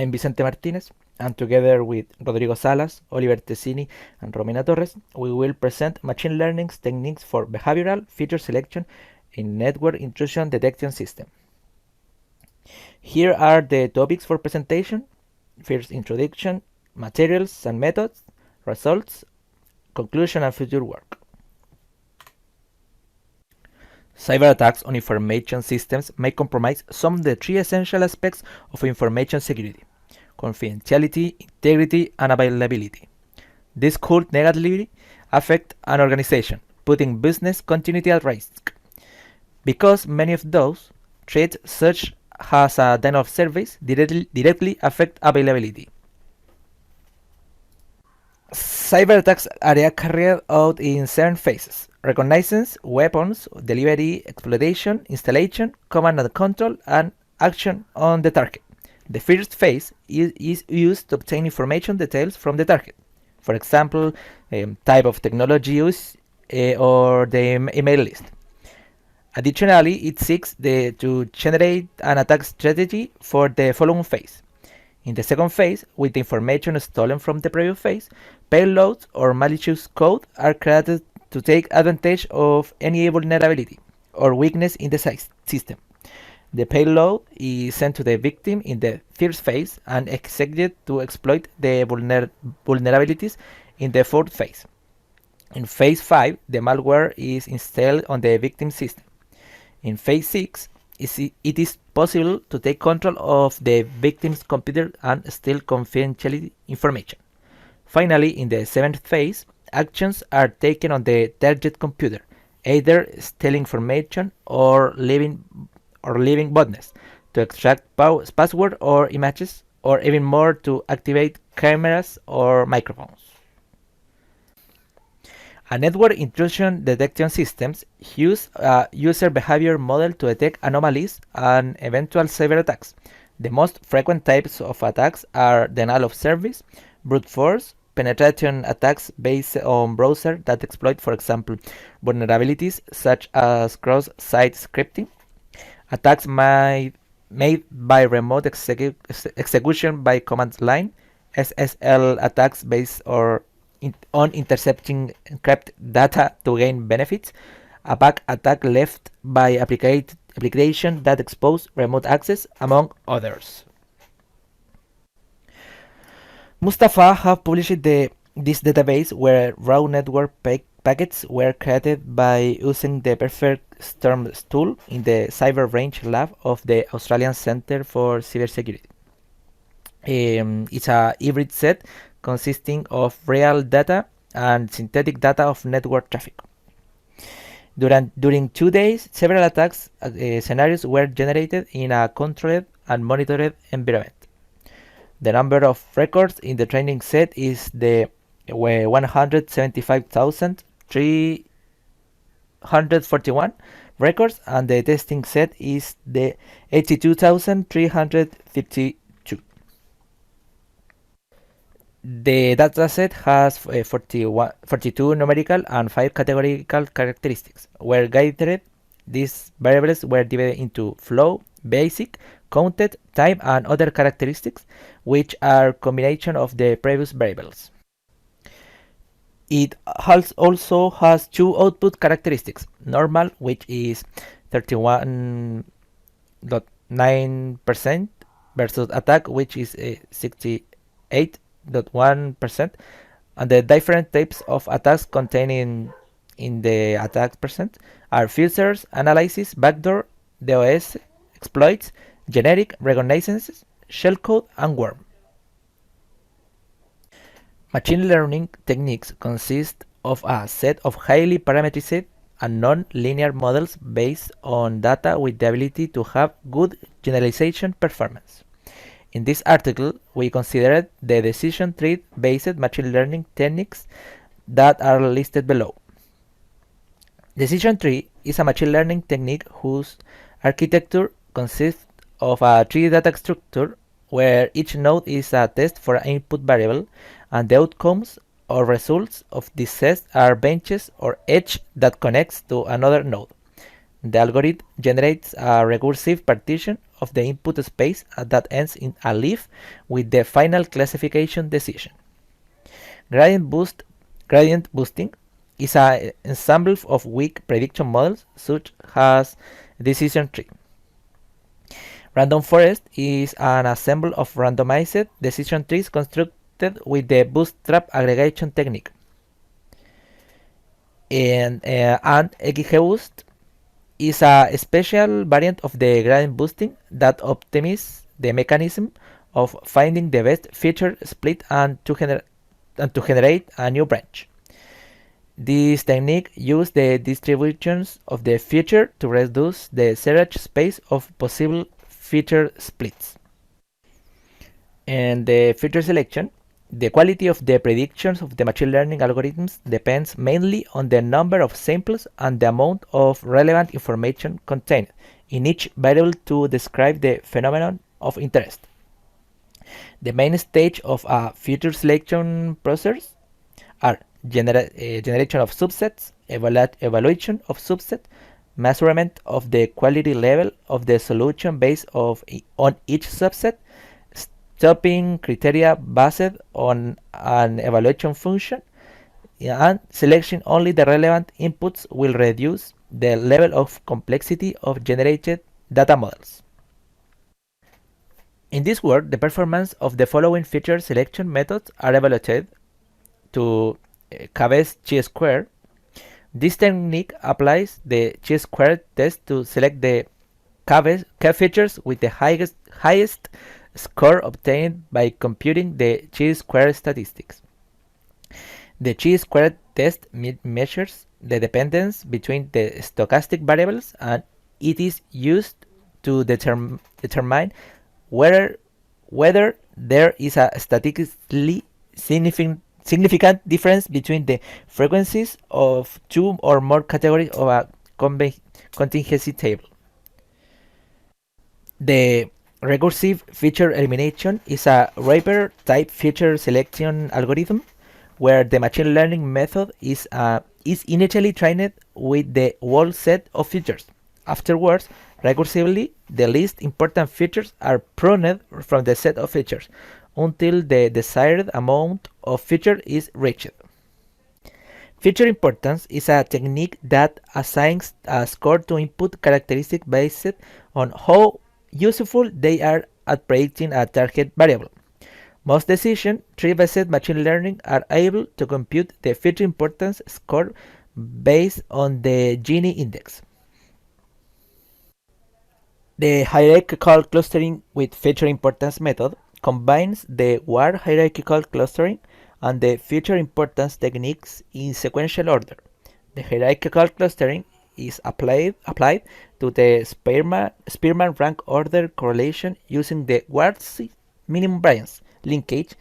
I'm Vicente Martinez, and together with Rodrigo Salas, Oliver Tessini, and Romina Torres, we will present machine learning techniques for behavioral feature selection in network intrusion detection system. Here are the topics for presentation. First, introduction, materials and methods, results, conclusion, and future work. Cyber attacks on information systems may compromise some of the three essential aspects of information security: confidentiality, integrity, and availability. This could negatively affect an organization, putting business continuity at risk. Because many of those threats, such as a denial of service, directly affect availability. Cyber attacks are carried out in 7 phases: reconnaissance, weapons, delivery, exploitation, installation, command and control, and action on the target. The first phase is used to obtain information details from the target. For example, type of technology used or the email list. Additionally, it seeks to generate an attack strategy for the following phase. In the second phase, with the information stolen from the previous phase, payloads or malicious code are created to take advantage of any vulnerability or weakness in the system. The payload is sent to the victim in the third phase and executed to exploit the vulnerabilities in the fourth phase. In phase 5, the malware is installed on the victim system. In phase 6, it is possible to take control of the victim's computer and steal confidential information. Finally, in the 7th phase, actions are taken on the target computer, either stealing information or leaving botnets to extract password or images, or even more, to activate cameras or microphones. A network intrusion detection systems use a user behavior model to detect anomalies and eventual cyber attacks. The most frequent types of attacks are denial of service, brute force, penetration attacks based on browser that exploit, for example, vulnerabilities such as cross-site scripting, attacks made by remote execution by command line, SSL attacks based on intercepting encrypted data to gain benefits, a back attack left by application that expose remote access, among others. Mustafa have published this database where raw network packets were created by using the perfect storms tool in the Cyber Range lab of the Australian Centre for Cybersecurity. It's a hybrid set consisting of real data and synthetic data of network traffic. During 2 days, several attacks scenarios were generated in a controlled and monitored environment. The number of records in the training set is the 175,341 records, and the testing set is the 82,352. The dataset has 42 numerical and 5 categorical characteristics. Where gathered, these variables were divided into flow, basic, counted, time, and other characteristics, which are combination of the previous variables. It also has 2 output characteristics: normal, which is 31.9%, versus attack, which is 68.1%, and the different types of attacks contained in the attack percent are filters, analysis, backdoor, DOS, exploits, generic, reconnaissances, shellcode, and worm. Machine learning techniques consist of a set of highly parameterized and non-linear models based on data with the ability to have good generalization performance. In this article, we considered the decision tree-based machine learning techniques that are listed below. Decision tree is a machine learning technique whose architecture consists of a tree data structure where each node is a test for an input variable, and the outcomes or results of this test are benches or edge that connects to another node. The algorithm generates a recursive partition of the input space that ends in a leaf with the final classification decision. Gradient boosting is an ensemble of weak prediction models such as decision tree. Random forest is an ensemble of randomized decision trees constructed with the bootstrap aggregation technique. And XGBoost is a special variant of the gradient boosting that optimizes the mechanism of finding the best feature split and to generate a new branch. This technique uses the distributions of the feature to reduce the search space of possible feature splits. And the feature selection, the quality of the predictions of the machine learning algorithms depends mainly on the number of samples and the amount of relevant information contained in each variable to describe the phenomenon of interest. The main stage of a feature selection process are generation of subsets, evaluation of subset, measurement of the quality level of the solution based on each subset, stopping criteria based on an evaluation function, and selection only the relevant inputs will reduce the level of complexity of generated data models. In this work, the performance of the following feature selection methods are evaluated to Cabez chi-square. This technique applies the chi-square test to select the K features with the highest score obtained by computing the chi-square statistics. The chi-square test measures the dependence between the stochastic variables, and it is used to determine whether there is a statistically significant difference between the frequencies of two or more categories of a contingency table. The recursive feature elimination is a wrapper type feature selection algorithm where the machine learning method is initially trained with the whole set of features. Afterwards, recursively, the least important features are pruned from the set of features until the desired amount of feature is reached. Feature importance is a technique that assigns a score to input characteristics based on how useful they are at predicting a target variable. Most decision tree-based machine learning are able to compute the feature importance score based on the Gini index. The hierarchical clustering with feature importance method combines the word hierarchical clustering and the feature importance techniques in sequential order. The hierarchical clustering is applied to the Spearman rank order correlation using the Warsi minimum variance linkage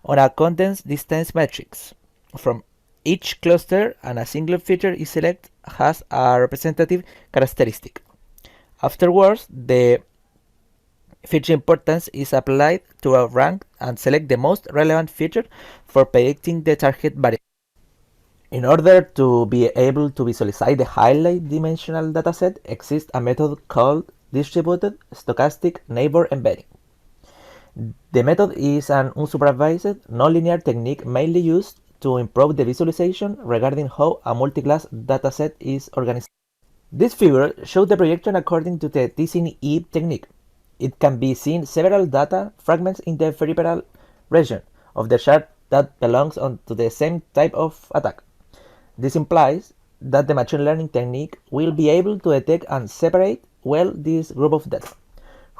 on a condensed distance matrix. From each cluster, and a single feature is selected has a representative characteristic. Afterwards, the feature importance is applied to a rank and select the most relevant feature for predicting the target variable. In order to be able to visualize the highly dimensional dataset, exists a method called distributed stochastic neighbor embedding. The method is an unsupervised, nonlinear technique mainly used to improve the visualization regarding how a multi-class dataset is organized. This figure shows the projection according to the Tessini technique. It can be seen several data fragments in the peripheral region of the chart that belongs to the same type of attack. This implies that the machine learning technique will be able to detect and separate well this group of data.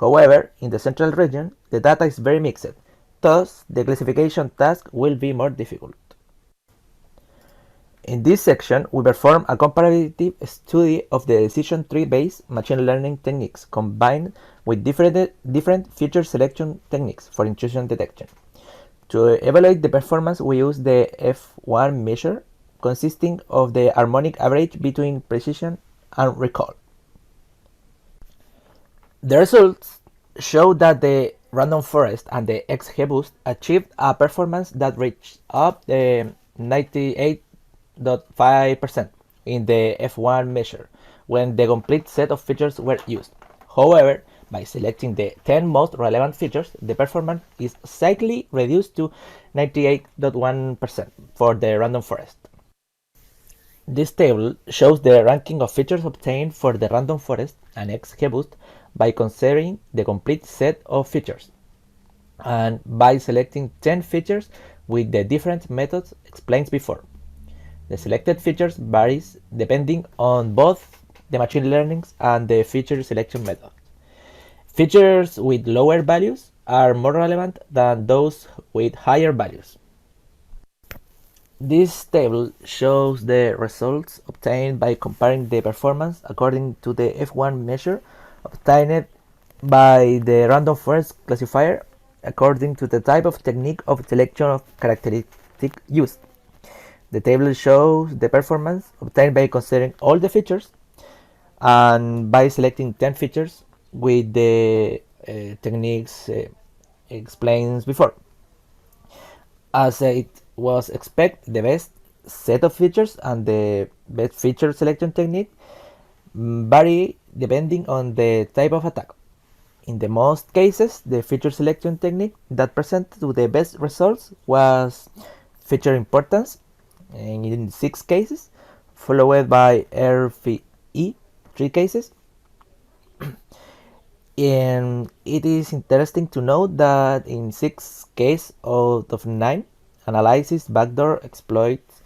However, in the central region, the data is very mixed, thus the classification task will be more difficult. In this section, we perform a comparative study of the decision tree-based machine learning techniques combined with different feature selection techniques for intrusion detection. To evaluate the performance, we use the F1 measure, consisting of the harmonic average between precision and recall. The results show that the random forest and the XGBoost achieved a performance that reached up the 98.5% in the F1 measure, when the complete set of features were used. However, by selecting the 10 most relevant features, the performance is slightly reduced to 98.1% for the random forest. This table shows the ranking of features obtained for the random forest and XGBoost by considering the complete set of features and by selecting 10 features with the different methods explained before. The selected features varies depending on both the machine learning and the feature selection method. Features with lower values are more relevant than those with higher values. This table shows the results obtained by comparing the performance according to the F1 measure obtained by the random forest classifier according to the type of technique of selection of characteristic used. The table shows the performance obtained by considering all the features and by selecting 10 features with the techniques explained before. As it was expected, the best set of features and the best feature selection technique vary depending on the type of attack. In the most cases, the feature selection technique that presented the best results was feature importance, in 6 cases, followed by RFE, 3 cases. And it is interesting to note that in 6 cases out of 9, analysis, backdoor, exploits,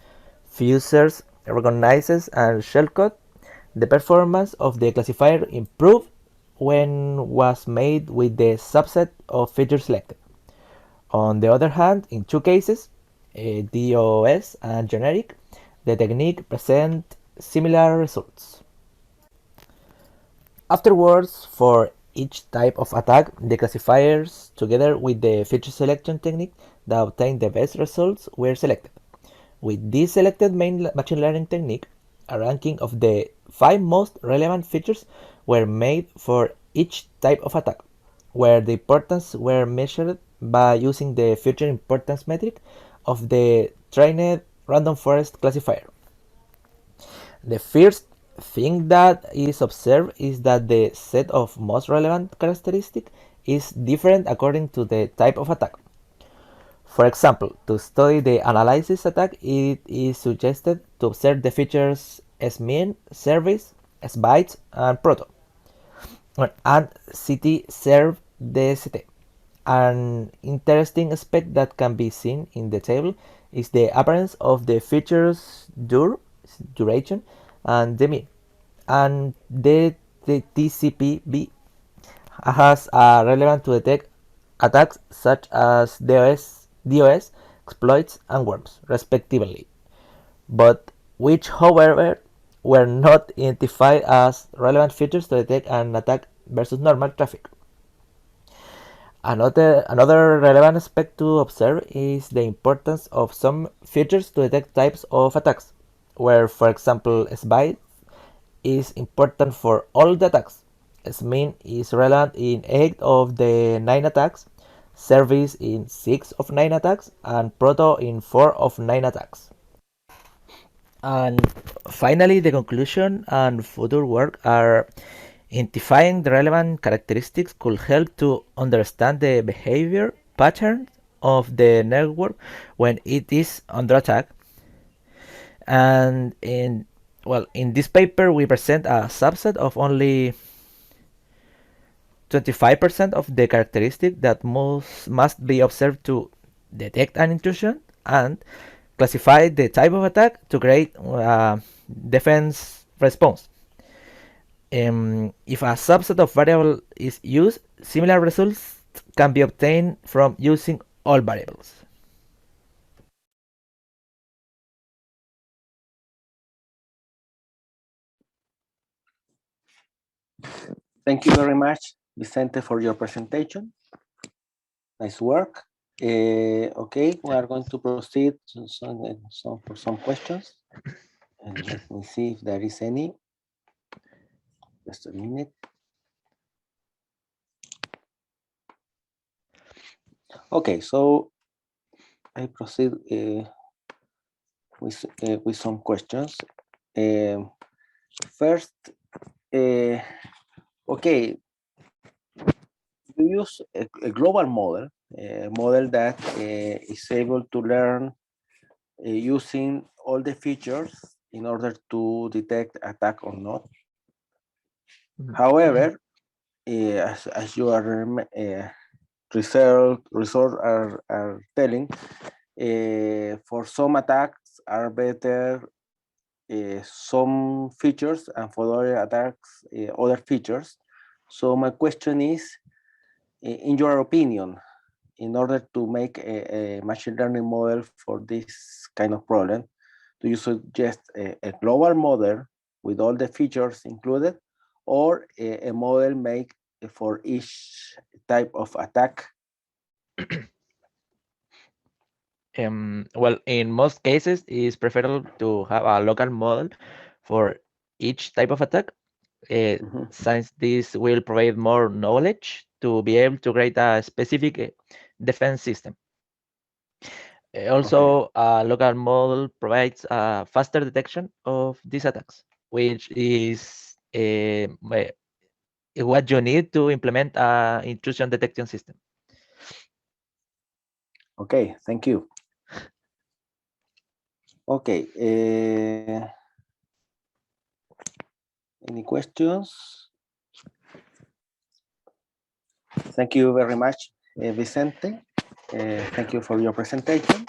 fusers, recognizes, and shellcode, the performance of the classifier improved when was made with the subset of features selected. On the other hand, in 2 cases, DOS and generic, the technique present similar results. Afterwards, for each type of attack, the classifiers, together with the feature selection technique that obtained the best results, were selected. With this selected main machine learning technique, a ranking of the 5 most relevant features were made for each type of attack, where the importance were measured by using the feature importance metric of the trained random forest classifier. The first thing that is observed is that the set of most relevant characteristics is different according to the type of attack. For example, to study the analysis attack, it is suggested to observe the features SMIN, service, SBytes, and proto, and CT serve DST. An interesting aspect that can be seen in the table is the appearance of the features duration and the mean, and the TCPB has relevant to detect attacks such as DOS, exploits, and worms, respectively, but which, however, were not identified as relevant features to detect an attack versus normal traffic. Another relevant aspect to observe is the importance of some features to detect types of attacks, where, for example, SByte is important for all the attacks. SMIN is relevant in 8 of the 9 attacks, service in 6 of 9 attacks, and proto in 4 of 9 attacks. And finally, the conclusion and future work are identifying the relevant characteristics could help to understand the behavior patterns of the network when it is under attack. And in this paper, we present a subset of only 25% of the characteristics that must be observed to detect an intrusion and classify the type of attack to create a defense response. If a subset of variables is used, similar results can be obtained from using all variables. Thank you very much, Vicente, for your presentation. Nice work. Okay, we are going to proceed to some questions. And let me see if there is any. Just a minute. Okay, so I proceed with some questions. First, Okay, you use a global model, a model that is able to learn using all the features in order to detect attack or not. However, as you are results are telling, for some attacks are better some features, and for other attacks other features. So my question is, in your opinion, in order to make a machine learning model for this kind of problem, do you suggest a global model with all the features included, or a model made for each type of attack? Well, in most cases, it's preferable to have a local model for each type of attack, since this will provide more knowledge to be able to create a specific defense system. Also, a local model provides a faster detection of these attacks, which is what you need to implement an intrusion detection system. Okay, thank you. Okay, any questions? Thank you very much, Vicente. Thank you for your presentation.